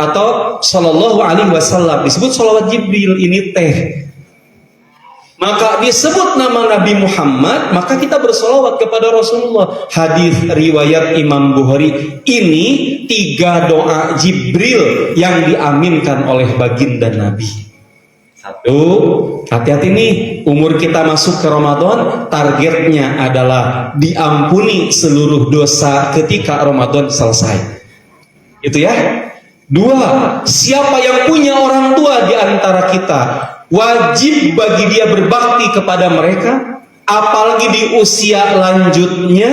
atau sallallahu alaihi wasallam, disebut sholawat Jibril. Ini teh maka disebut nama Nabi Muhammad, maka kita bersolawat kepada Rasulullah. Hadis riwayat Imam Bukhari. Ini 3 doa Jibril yang diaminkan oleh baginda Nabi. Satu, hati-hati nih, umur kita masuk ke Ramadan, targetnya adalah diampuni seluruh dosa ketika Ramadan selesai. Itu ya. 2, siapa yang punya orang tua di antara kita, wajib bagi dia berbakti kepada mereka, apalagi di usia lanjutnya,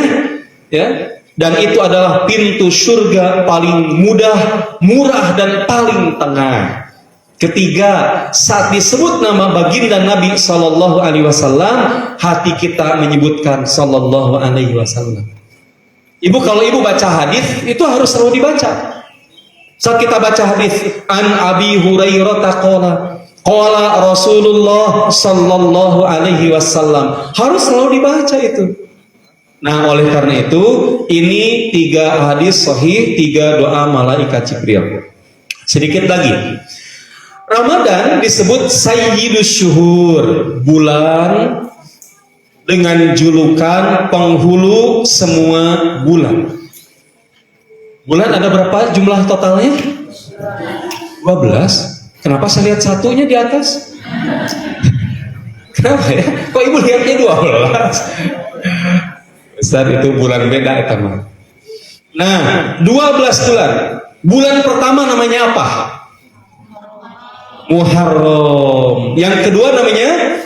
ya. Dan itu adalah pintu surga paling mudah, murah, dan paling tengah. Ketiga, saat disebut nama baginda Nabi Sallallahu Alaihi Wasallam, hati kita menyebutkan Sallallahu Alaihi Wasallam. Ibu, kalau ibu baca hadis itu harus selalu dibaca. Saat kita baca hadis, an Abi Hurairah qala Rasulullah sallallahu alaihi wasallam, harus selalu dibaca itu. Nah, oleh karena itu, ini 3 hadis sahih, 3 doa malaikat Jibril. Sedikit lagi. Ramadan disebut Sayyidus Syuhur, bulan dengan julukan penghulu semua bulan. Bulan ada berapa jumlah totalnya? 12. Kenapa saya lihat satunya di atas? Kenapa ya? Kok ibu lihatnya 12? Besar itu bulan beda ya teman. Nah, 12 bulan. Bulan pertama namanya apa? Muharram. Yang kedua namanya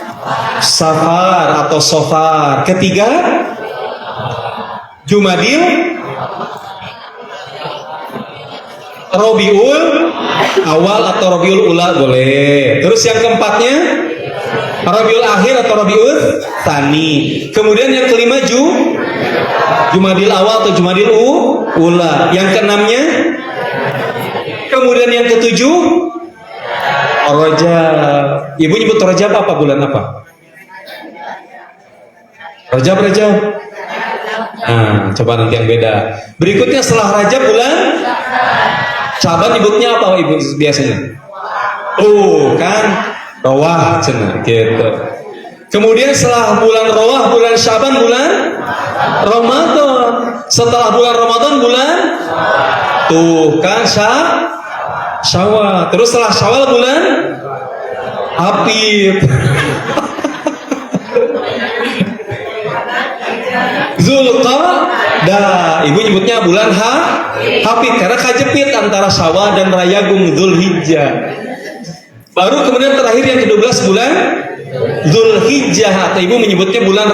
Safar atau Sofar. Ketiga Jumadil Rabiul Awal atau Rabiul Ula boleh. Terus yang keempatnya Rabiul Akhir atau Rabiul Tsani. Kemudian yang kelima Jumadil Awal atau Jumadil Ula. Yang keenamnya, kemudian yang ketujuh Rajab. Ibu nyebut Rajab apa, bulan apa? Rajab. Nah, coba nanti yang beda. Berikutnya setelah Rajab bulan Syaban, nyebutnya apa ibu biasanya? Oh, kan Rawah cenah gitu. Kemudian setelah bulan Rawah, bulan Syaban, bulan Ramadan. Setelah bulan Ramadan, bulan tuh kan Syawal. Terus setelah Syawal bulan Habib. Zulqa'dah, ibu nyebutnya bulan Habib karena kajepit antara Syawal dan Rayagung Dzulhijjah. Baru kemudian terakhir yang ke-12 bulan Dzulhijjah, atau ibu menyebutnya bulan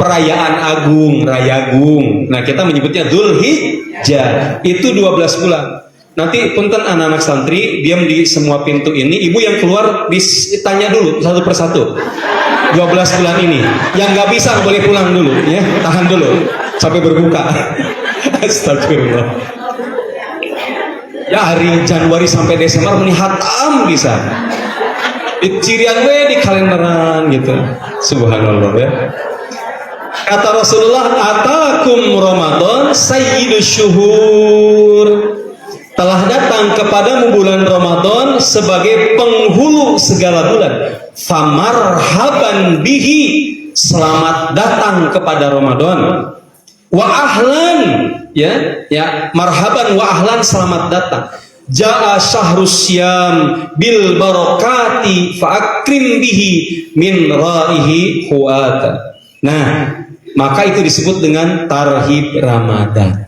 perayaan agung, Rayagung. Nah, kita menyebutnya Dzulhijjah. Itu 12 bulan. Nanti punten anak-anak santri diam di semua pintu ini, ibu yang keluar ditanya dulu satu persatu. 12 bulan ini yang nggak bisa boleh pulang dulu ya, tahan dulu sampai berbuka. Astagfirullah. Ya, hari Januari sampai Desember melihat bisa cirian di kalenderan gitu. Subhanallah ya. Kata Rasulullah, atakum Ramadan sayyidus syuhur. telah datang kepadamu bulan Ramadan sebagai penghulu segala bulan. Famarhaban bihi, selamat datang kepada Ramadan. Wa ahlan, ya, marhaban wa ahlan, selamat datang. Ja'a syahrus syam bil barakati fa'akrim bihi min ra'ihi huwatan. Nah, maka itu disebut dengan tarhib Ramadan.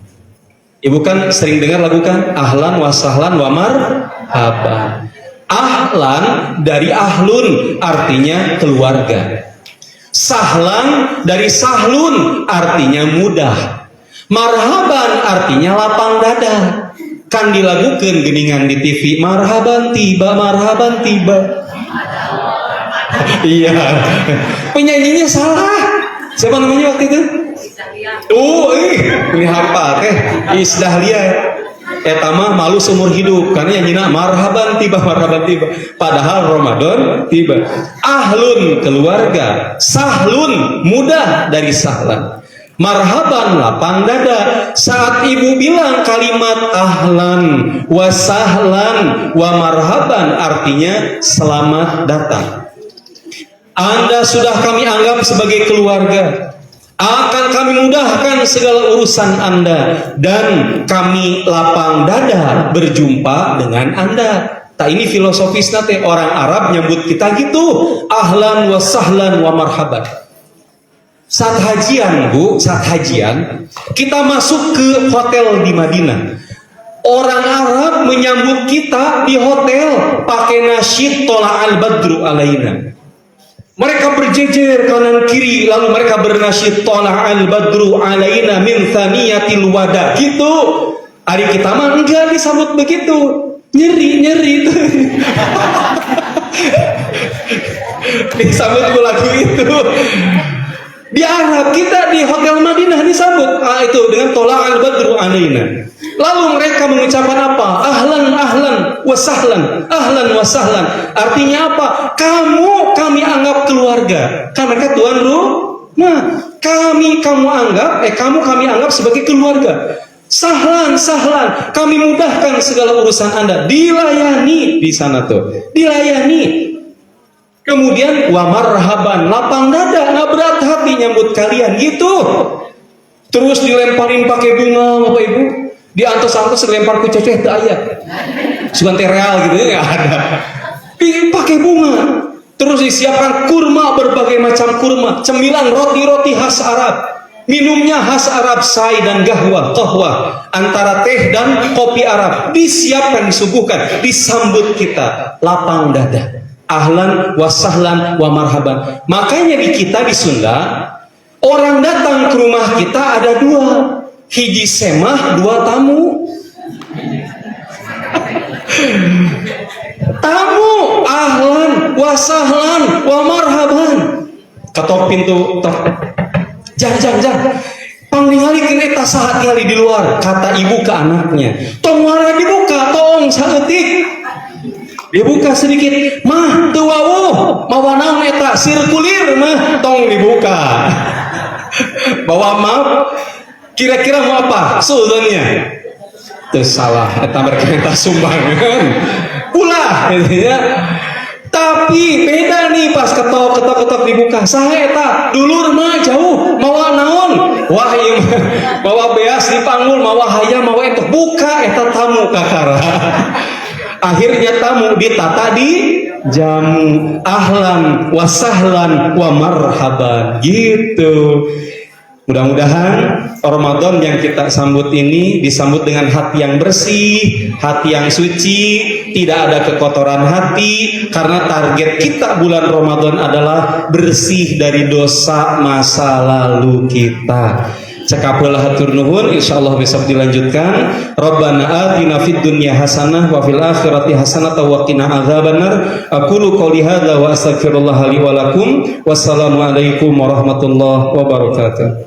Ibu kan sering dengar lagu kan? Ahlan wa sahlan wa marhaban. Ahlan dari ahlun, artinya keluarga. Sahlan dari sahlun, artinya mudah. Marhaban artinya lapang dada. Kan dilagukan geningan di TV, marhaban tiba, marhaban tiba. Iya. Penyanyinya salah. Siapa namanya waktu itu? Ini hafal teh Isdahlia. Eta mah malu seumur hidup karena nyanyiina marhaban tiba, marhaban tiba. Padahal Ramadan tiba. Ahlun keluarga, sahlun mudah dari sahlan. Marhaban lapang dada. Saat ibu bilang kalimat ahlan wa sahlan wa marhaban, artinya selamat datang. Anda sudah kami anggap sebagai keluarga. Akan kami mudahkan segala urusan Anda dan kami lapang dada berjumpa dengan Anda. Tak ini filosofis nate orang Arab nyebut kita gitu, ahlan wa sahlan wa marhaban. Saat hajian, Bu, saat hajian kita masuk ke hotel di Madinah. Orang Arab menyambut kita di hotel pakai nasyid tola'al badru alaina. Mereka berjejer kanan kiri, lalu mereka bernasyid tola'al badru alaina min thaniyatil wada. Gitu. Hari kita mah enggak disambut begitu. Nyeri itu. Disambut lagu itu. Di Arab kita di hotel Madinah disambut itu dengan tola'al badru alaina. Lalu mereka mengucapkan apa? Ahlan ahlan wa sahlan, ahlan wa sahlan. Artinya apa? Kami anggap keluarga. Karena mereka tuan rumah. Kami anggap sebagai keluarga. Sahlan sahlan, kami mudahkan segala urusan Anda. Dilayani di sana tuh. Dilayani. Kemudian wa marhaban, lapang dada, nggak berat hati nyambut kalian gitu. Terus dilemparin pakai bunga, Bapak Ibu. Di antos-antos dilempar ku ceceh teu aya. Sugan teh real gitu ya, enggak ada. Dipakai bunga. Terus disiapkan kurma, berbagai macam kurma, cemilan roti-roti khas Arab. Minumnya khas Arab, sai dan qahwah, antara teh dan kopi Arab. Disiapkan, disuguhkan, disambut kita lapang dada. Ahlan wa sahlan wa marhaban. Makanya di kita di Sunda, orang datang ke rumah kita ada dua. Hiji semah, dua tamu. Tamu ahlan wa sahlan wa marhaban. Ketok pintu, Jan. Panglingalikeun eta saha tingali di luar, kata ibu ke anaknya. Tong wara dibuka, tong saeutik. Dibuka sedikit, mah teu wawuh, mawa naon eta sirkulir mah tong dibuka. Bawa maaf. Kira-kira mau apa? Sultannya salah, eta berkata sumbangan ulah ya. Tapi beda nih pas ketok dibuka. Saha eta? Dulur mah jauh, mawa naon? Wah ieu bawa beas dipanggul, mawa hayam, mawa entuk. Buka eta tamu kakara. Akhirnya tamu ditata di jamu. Ahlan wa sahlan wa marhaban gitu. Mudah-mudahan Ramadan yang kita sambut ini disambut dengan hati yang bersih, hati yang suci, tidak ada kekotoran hati, karena target kita bulan Ramadan adalah bersih dari dosa masa lalu kita. Cekapeul hatur nuhun, insyaallah besok dilanjutkan. Rabbana atina fid dunya hasanah wa fil akhirati hasanah wa qina adzabannar. Aqulu qouli hadza wa astaghfirullah li wa lakum. Wassalamu alaikum warahmatullahi wabarakatuh.